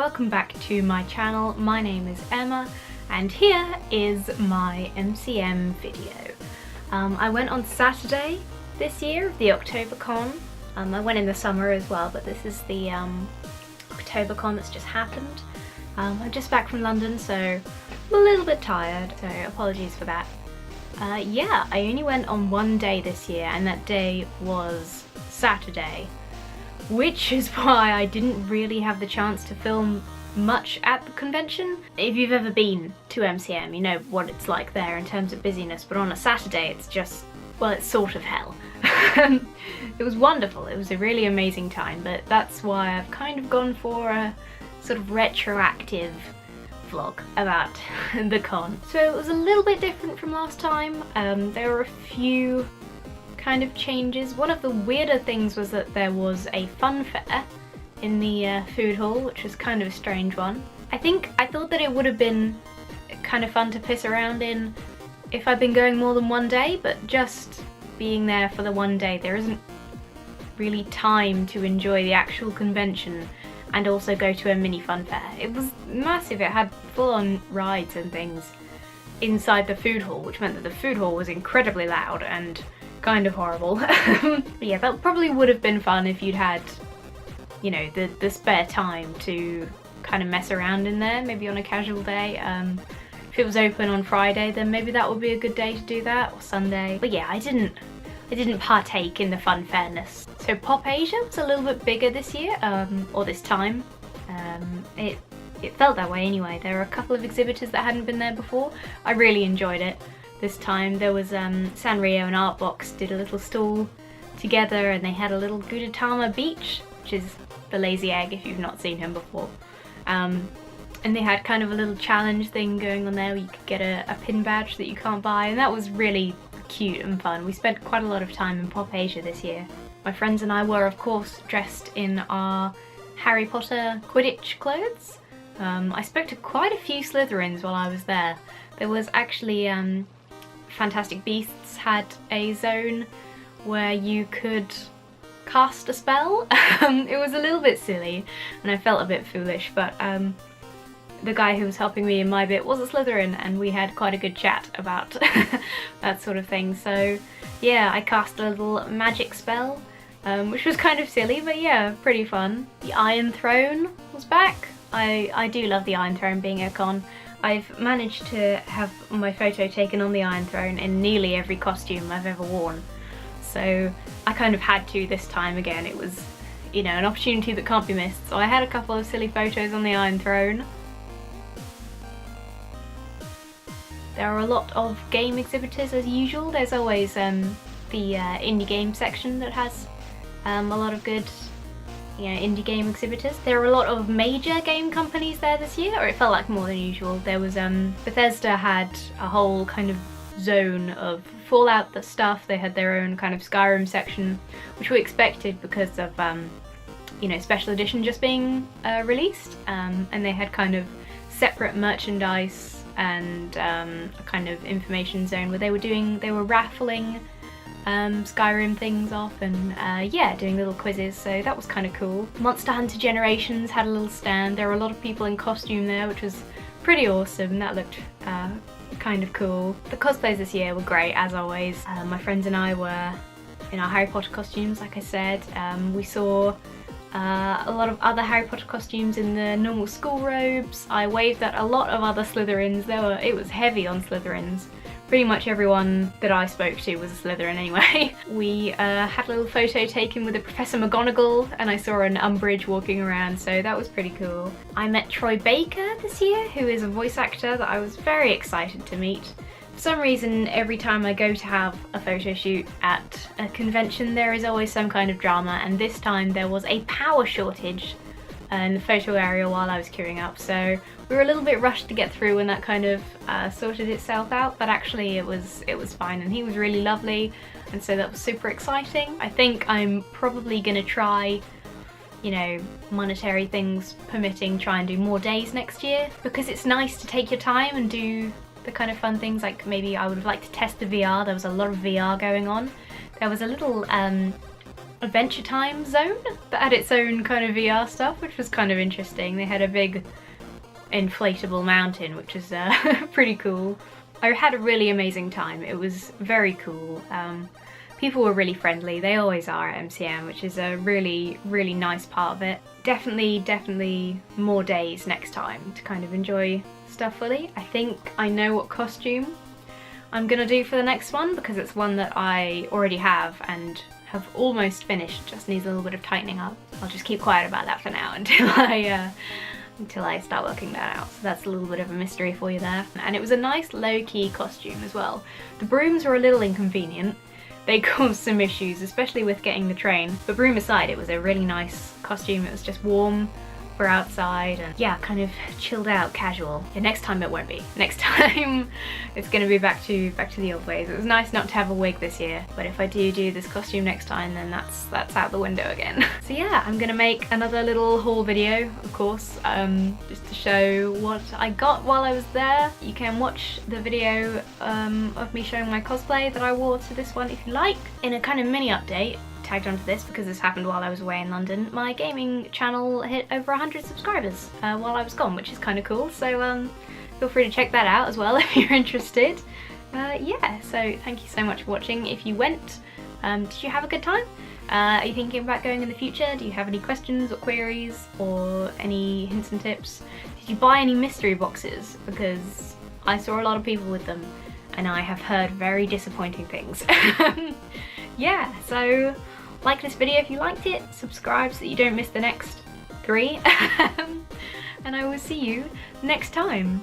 welcome back to my channel. My name is Emma and here is my MCM video. I went on Saturday this year of the October con. I went in the summer as well, but this is the October con that's just happened. I'm just back from London, so I'm a little bit tired, so apologies for that. Yeah, I only went on one day this year and that day was Saturday, which is why I didn't really have the chance to film much at the convention. If you've ever been to MCM, you know what it's like there in terms of busyness, but on a Saturday it's just, well, it's sort of hell. It was wonderful, it was a really amazing time, but that's why I've kind of gone for a sort of retroactive vlog about the con. So it was a little bit different from last time. There were a few kind of changes. One of the weirder things was that there was a fun fair in the food hall, which was kind of a strange one. I thought that it would have been kind of fun to piss around in if I'd been going more than one day, but just being there for the one day, there isn't really time to enjoy the actual convention and also go to a mini fun fair. It was massive, it had full-on rides and things inside the food hall, which meant that the food hall was incredibly loud and kind of horrible. But yeah, that probably would have been fun if you'd had, you know, the spare time to kind of mess around in there, maybe on a casual day. If it was open on Friday, then maybe that would be a good day to do that, or Sunday. But yeah, I didn't partake in the fun fairness. So Pop Asia was a little bit bigger this year, or this time. It felt that way anyway. There were a couple of exhibitors that hadn't been there before. I really enjoyed it this time. There was Sanrio and Artbox did a little stall together, and they had a little Gudetama Beach, which is the lazy egg if you've not seen him before. And they had kind of a little challenge thing going on there where you could get a pin badge that you can't buy, and that was really cute and fun. We spent quite a lot of time in Pop Asia this year. My friends and I were of course dressed in our Harry Potter Quidditch clothes. I spoke to quite a few Slytherins while I was there. There was actually Fantastic Beasts had a zone where you could cast a spell. It was a little bit silly and I felt a bit foolish, but the guy who was helping me in my bit was a Slytherin and we had quite a good chat about that sort of thing. So yeah, I cast a little magic spell, which was kind of silly, but yeah, pretty fun. The Iron Throne was back. I do love the Iron Throne being a con. I've managed to have my photo taken on the Iron Throne in nearly every costume I've ever worn. So I kind of had to this time again. It was, you know, an opportunity that can't be missed. So I had a couple of silly photos on the Iron Throne. There are a lot of game exhibitors as usual. There's always the indie game section that has a lot of good, you know, indie game exhibitors. There are a lot of major game companies there this year, or it felt like more than usual. There was Bethesda had a whole kind of zone of Fallout stuff. They had their own kind of Skyrim section, which we expected because of you know, special edition just being released, and they had kind of separate merchandise and a kind of information zone where they were raffling Skyrim things off and yeah, doing little quizzes, so that was kind of cool. Monster Hunter Generations had a little stand. There were a lot of people in costume there, which was pretty awesome. That looked kind of cool. The cosplays this year were great, as always. My friends and I were in our Harry Potter costumes, like I said. We saw a lot of other Harry Potter costumes in the normal school robes. I waved at a lot of other Slytherins. It was heavy on Slytherins. Pretty much everyone that I spoke to was a Slytherin anyway. We had a little photo taken with a Professor McGonagall, and I saw an Umbridge walking around, so that was pretty cool. I met Troy Baker this year, who is a voice actor that I was very excited to meet. For some reason, every time I go to have a photo shoot at a convention, there is always some kind of drama, and this time there was a power shortage in the photo area while I was queuing up, so we were a little bit rushed to get through when that kind of sorted itself out, but actually it was fine, and he was really lovely, and so that was super exciting. I think I'm probably gonna try, you know, monetary things permitting, try and do more days next year, because it's nice to take your time and do the kind of fun things. Like maybe I would have liked to test the VR. There was a lot of VR going on. There was a little Adventure Time zone that had its own kind of VR stuff, which was kind of interesting. They had a big inflatable mountain, which was pretty cool. I had a really amazing time. It was very cool. People were really friendly. They always are at MCM, which is a really, really nice part of it. Definitely more days next time to kind of enjoy stuff fully. I think I know what costume I'm gonna do for the next one, because it's one that I already have and have almost finished, just needs a little bit of tightening up. I'll just keep quiet about that for now until I start working that out. So that's a little bit of a mystery for you there. And it was a nice low-key costume as well. The brooms were a little inconvenient. They caused some issues, especially with getting the train. But broom aside, it was a really nice costume. It was just warm for outside and yeah, kind of chilled out, casual. Yeah, next time it won't be. Next time it's gonna be back to the old ways. It was nice not to have a wig this year, but if I do this costume next time, then that's out the window again. So yeah, I'm gonna make another little haul video, of course, just to show what I got while I was there. You can watch the video of me showing my cosplay that I wore to this one if you like. In a kind of mini update, tagged onto this because this happened while I was away in London, my gaming channel hit over 100 subscribers while I was gone, which is kind of cool, so feel free to check that out as well if you're interested. Yeah, so thank you so much for watching. If you went, did you have a good time? Are you thinking about going in the future? Do you have any questions or queries or any hints and tips? Did you buy any mystery boxes? Because I saw a lot of people with them and I have heard very disappointing things. Yeah, so like this video if you liked it, subscribe so that you don't miss the next 3, and I will see you next time.